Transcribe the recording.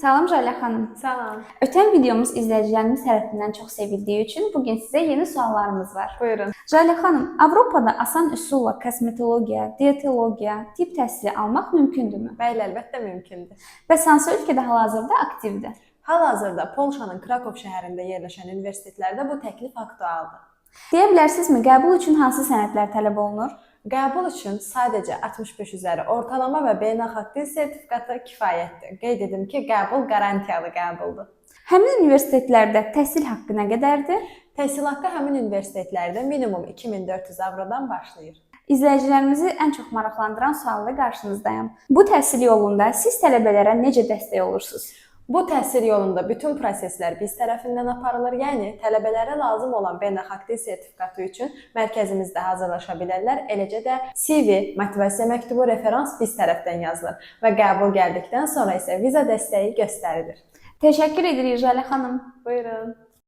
Salam Jalə xanım. Salam. Ötən videomuz izləyicilərimiz tərəfindən çox sevildiyi üçün bugün sizə yeni suallarımız var. Buyurun. Jalə xanım, Avropada asan üsulla kosmetologiya, dietologiya, tibb təhsili almaq mümkündürmü? Bəli, əlbəttə mümkündür. Bəs hansı ölkədə hal-hazırda aktivdir? Hal-hazırda Polşanın Krakow şəhərində yerləşən universitetlərdə bu təklif aktualdır. Deyə bilərsinizmi, qəbul üçün hansı sənədlər tələb olunur? Qəbul üçün sadəcə 65 üzəri ortalama və beynəlxalq dil sertifikatı kifayətdir. Qeyd edim ki, qəbul qarantiyalı qəbuldur. Həmin universitetlərdə təhsil haqqı nə qədərdir? Təhsil haqqı həmin universitetlərdə minimum 2400 avrodan başlayır. İzləyicilərimizi ən çox maraqlandıran sualla qarşınızdayım. Bu təhsil yolunda siz tələbələrə necə dəstək olursunuz? Bu təhsil yolunda bütün proseslər biz tərəfindən aparılır, yəni tələbələrə lazım olan beynəlxalq dil sertifikatı üçün mərkəzimizdə hazırlaşa bilərlər, eləcə də CV, motivasiya məktubu, referans biz tərəfdən yazılır və qəbul gəldikdən sonra isə viza dəstəyi göstərilir. Təşəkkür edirik Jalə xanım. Buyurun.